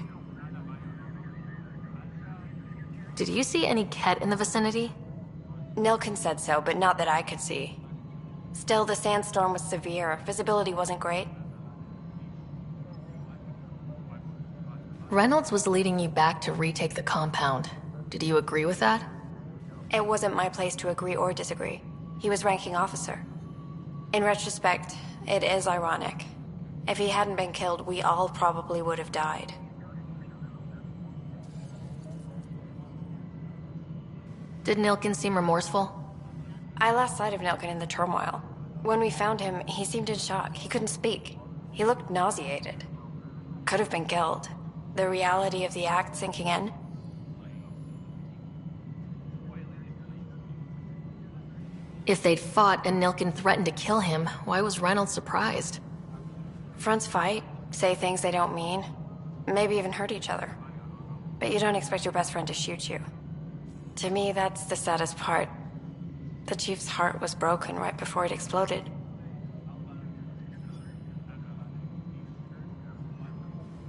Did you see any Ket in the vicinity? Nilkin said so, but not that I could see. Still, the sandstorm was severe. Visibility wasn't great. Reynolds was leading you back to retake the compound. Did you agree with that? It wasn't my place to agree or disagree. He was ranking officer. In retrospect, it is ironic. If he hadn't been killed, we all probably would have died. Did Nilkin seem remorseful? I lost sight of Nilkin in the turmoil. When we found him, he seemed in shock. He couldn't speak. He looked nauseated. Could have been killed. The reality of the act sinking in. If they'd fought and Nilkin threatened to kill him, why was Reynolds surprised? Fronts fight, say things they don't mean, maybe even hurt each other. But you don't expect your best friend to shoot you. To me, that's the saddest part. The Chief's heart was broken right before it exploded.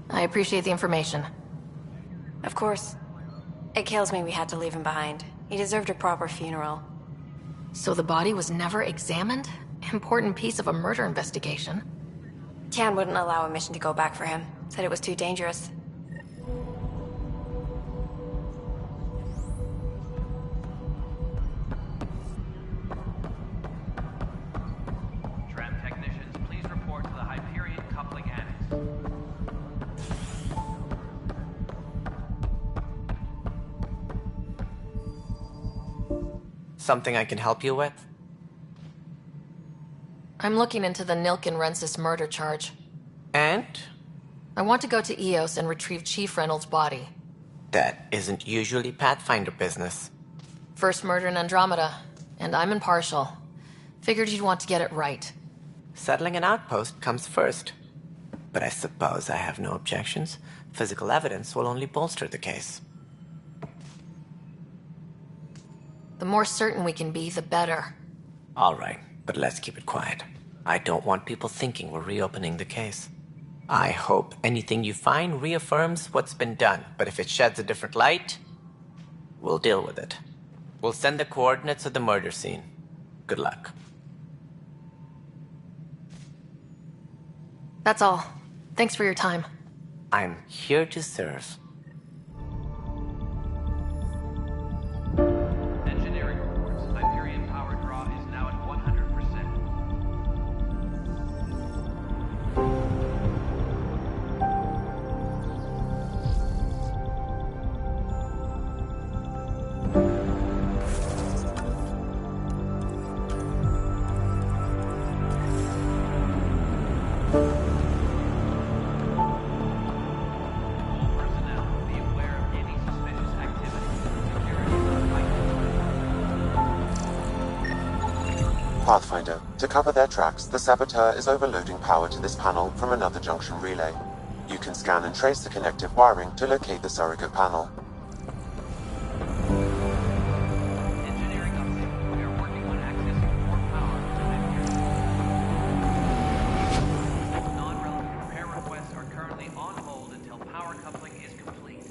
I appreciate the information. Of course. It kills me we had to leave him behind. He deserved a proper funeral. So the body was never examined? Important piece of a murder investigation. Tian wouldn't allow a mission to go back for him. Said it was too dangerous. Tram technicians, please report to the Hyperion coupling annex. Something I can help you with? I'm looking into the Nilkin-Rensis murder charge. And? I want to go to Eos and retrieve Chief Reynolds' body. That isn't usually Pathfinder business. First murder in Andromeda, and I'm impartial. Figured you'd want to get it right. Settling an outpost comes first. But I suppose I have no objections. Physical evidence will only bolster the case. The more certain we can be, the better. All right, but let's keep it quiet. I don't want people thinking we're reopening the case. I hope anything you find reaffirms what's been done, but if it sheds a different light, we'll deal with it. We'll send the coordinates of the murder scene. Good luck. That's all. Thanks for your time. I'm here to serve. Engineering reports. Hyperion power draw is now at 100%. Pathfinder, to cover their tracks, the saboteur is overloading power to this panel from another junction relay. You can scan and trace the connective wiring to locate the surrogate panel. Engineering update. We are working on accessing more power to Hyperion. Non-relevant repair requests are currently on hold until power coupling is complete.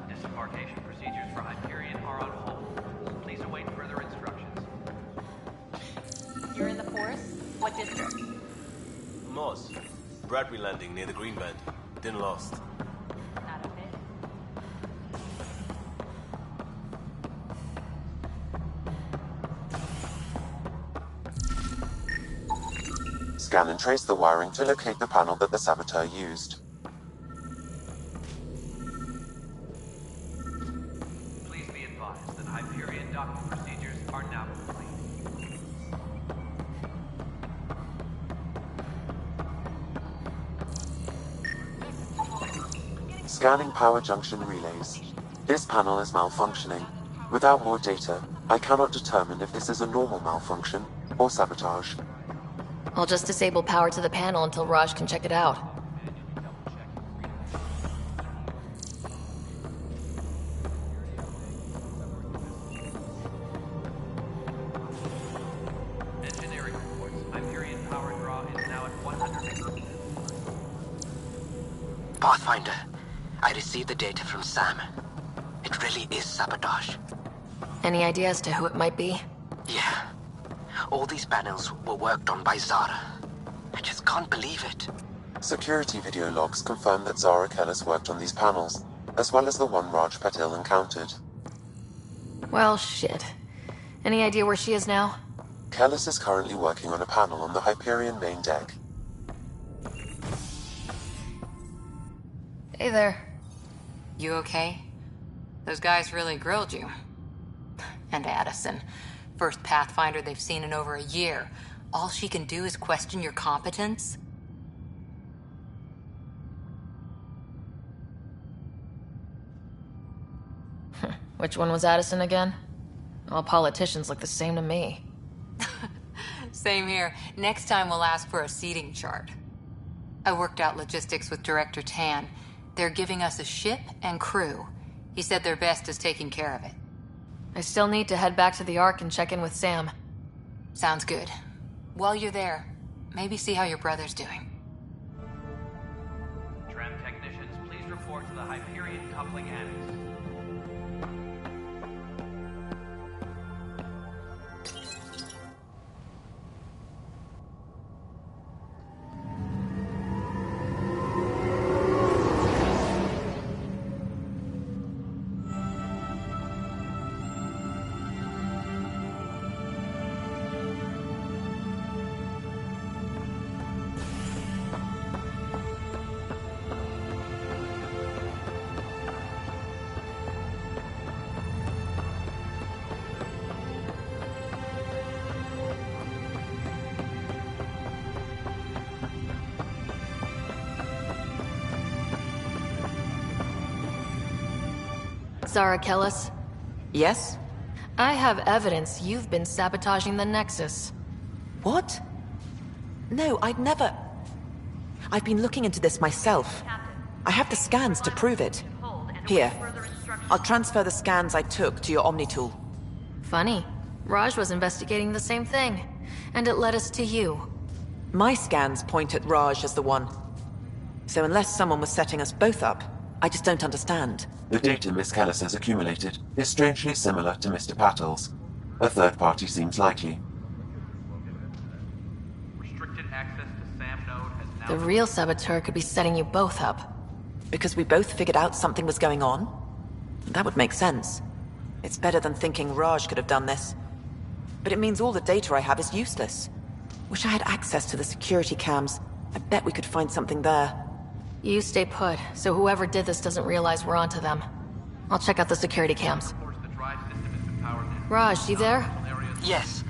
Disembarkation procedures for Hyperion are on hold. Please await further instructions. You're in the forest? What district? Moz. Bradbury landing near the Green Band. Didn't lost. Not a bit. Scan and trace the wiring to locate the panel that the saboteur used. docking procedures are now complete. Scanning power junction relays. This panel is malfunctioning. Without more data, I cannot determine if this is a normal malfunction or sabotage. I'll just disable power to the panel until Raj can check it out. Engineering reports. Hyperion power draw is now at 100%. Pathfinder, I received the data from Sam. It really is sabotage. Any idea as to who it might be? Yeah. All these panels were worked on by Zara. I just can't believe it. Security video logs confirm that Zara Kellis worked on these panels, as well as the one Raj Patil encountered. Well, shit. Any idea where she is now? Kellis is currently working on a panel on the Hyperion main deck. Hey there. You okay? Those guys really grilled you. And Addison. First Pathfinder they've seen in over a year. All she can do is question your competence? Which one was Addison again? All politicians look the same to me. Same here. Next time we'll ask for a seating chart. I worked out logistics with Director Tan. They're giving us a ship and crew. He said their best is taking care of it. I still need to head back to the Ark and check in with Sam. Sounds good. While you're there, maybe see how your brother's doing. Tram technicians, please report to the Hyperion coupling annex. Zara Kellis? Yes? I have evidence you've been sabotaging the Nexus. What? No, I'd never... I've been looking into this myself. I have the scans to prove it. Here. I'll transfer the scans I took to your Omni tool. Funny. Raj was investigating the same thing, and it led us to you. My scans point at Raj as the one. So unless someone was setting us both up, I just don't understand. The data Miss Kellis has accumulated is strangely similar to Mr. Patil's. A third party seems likely. Restricted access to SAM node has now... The real saboteur could be setting you both up. Because we both figured out something was going on? That would make sense. It's better than thinking Raj could have done this. But it means all the data I have is useless. Wish I had access to the security cams. I bet we could find something there. You stay put, so whoever did this doesn't realize we're onto them. I'll check out the security cams. Raj, you there? Yes.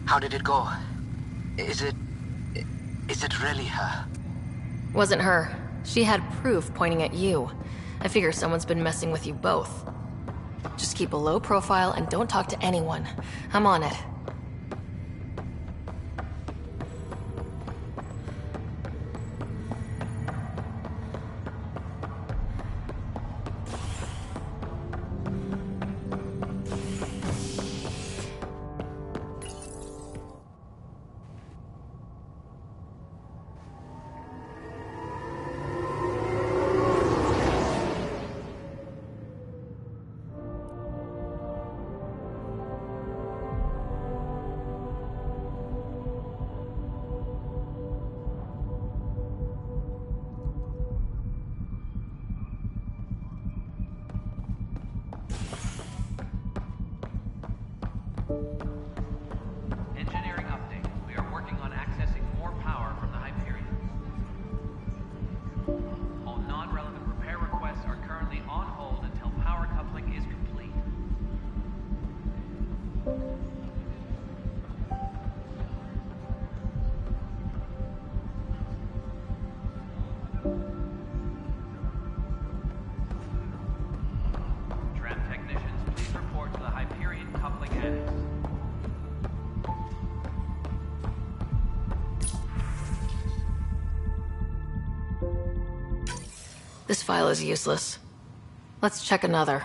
How did it go? Is it really her? Wasn't her. She had proof pointing at you. I figure someone's been messing with you both. Just keep a low profile and don't talk to anyone. I'm on it. This file is useless. Let's check another.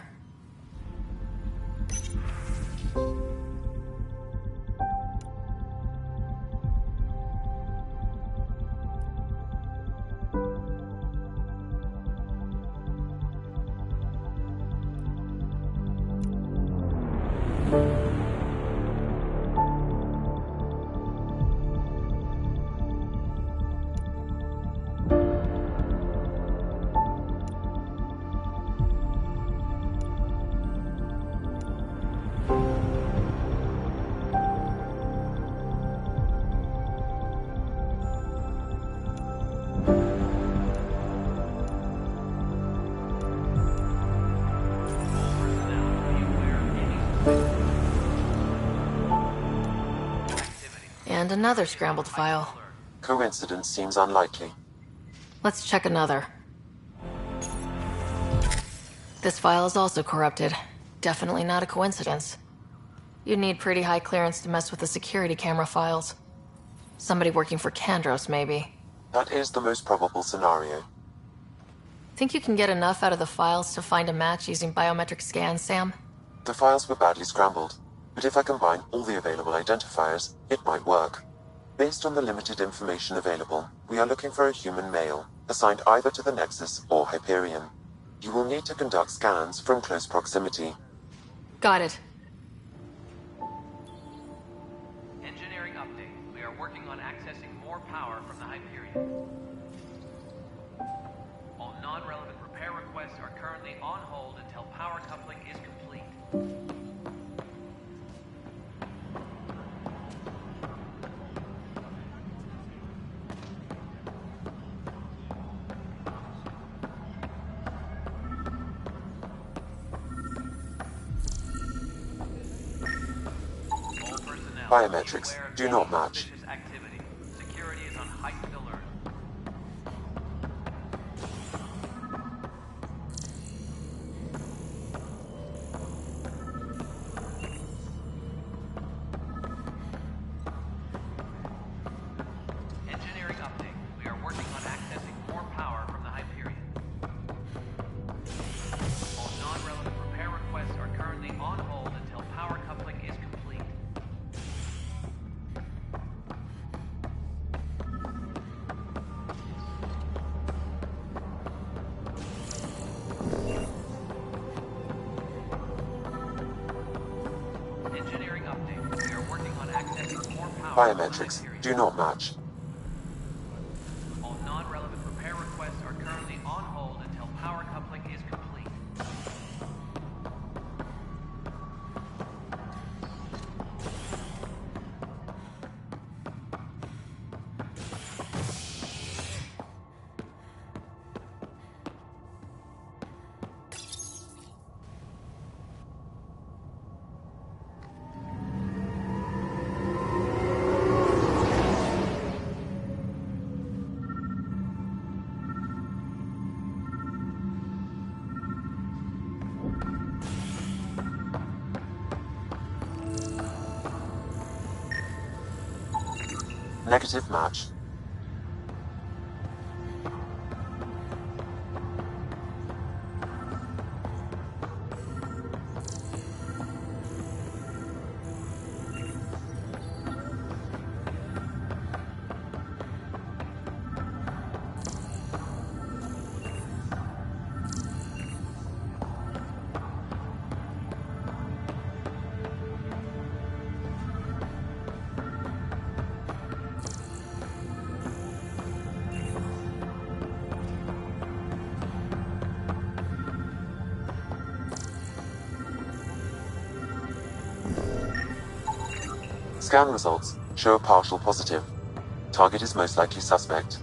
And another scrambled file. Coincidence seems unlikely. Let's check another. This file is also corrupted. Definitely not a coincidence. You'd need pretty high clearance to mess with the security camera files. Somebody working for Kandros, maybe. That is the most probable scenario. Think you can get enough out of the files to find a match using biometric scans, Sam? The files were badly scrambled, but if I combine all the available identifiers, it might work. Based on the limited information available, we are looking for a human male, assigned either to the Nexus or Hyperion. You will need to conduct scans from close proximity. Got it. Engineering update. We are working on accessing more power from the Hyperion. All non-relevant repair requests are currently on hold until power coupling is complete. Biometrics do not match. Activity. Security is on heightened alert. Engineering update. We are working on accessing more power from the Hyperion. All non-relevant repair requests are currently on hold until power coupling is complete. Engineering update. We are working on accessing more power. Biometrics do not match. All non-relevant repair requests are currently on hold until power coupling is complete. Negative match. Scan results show a partial positive. Target is most likely suspect.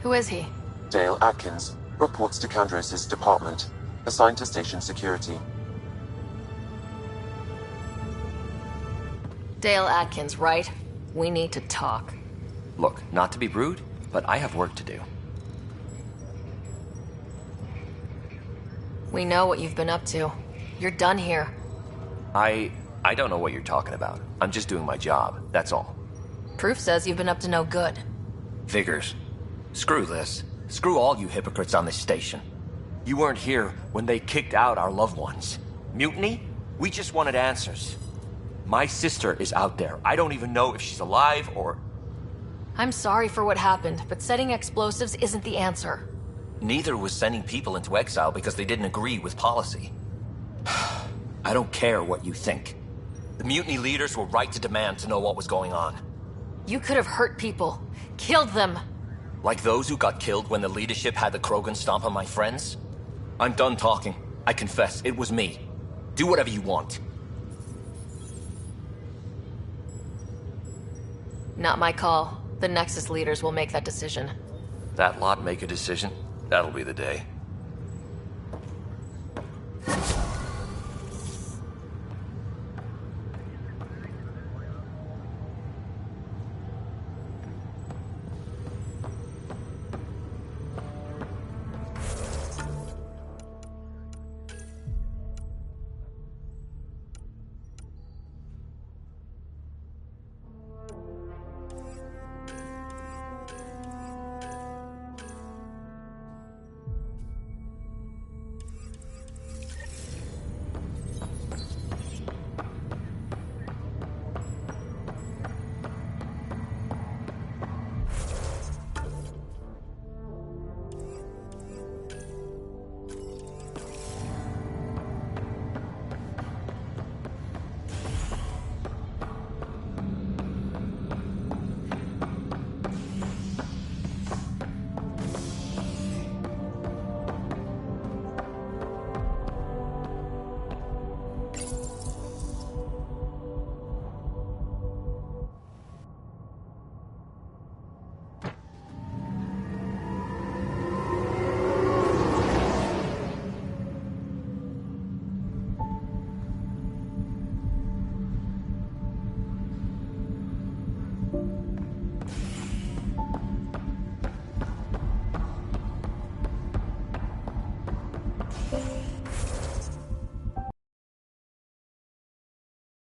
Who is he? Dale Atkins reports to Kandros' department, assigned to station security. Dale Atkins, right? We need to talk. Look, not to be rude, but I have work to do. We know what you've been up to. You're done here. I don't know what you're talking about. I'm just doing my job, that's all. Proof says you've been up to no good. Figures. Screw this. Screw all you hypocrites on this station. You weren't here when they kicked out our loved ones. Mutiny? We just wanted answers. My sister is out there. I don't even know if she's alive or... I'm sorry for what happened, but setting explosives isn't the answer. Neither was sending people into exile because they didn't agree with policy. I don't care what you think. The mutiny leaders were right to demand to know what was going on. You could have hurt people. Killed them. Like those who got killed when the leadership had the Krogan stomp on my friends? I'm done talking. I confess, it was me. Do whatever you want. Not my call. The Nexus leaders will make that decision. That lot make a decision? That'll be the day.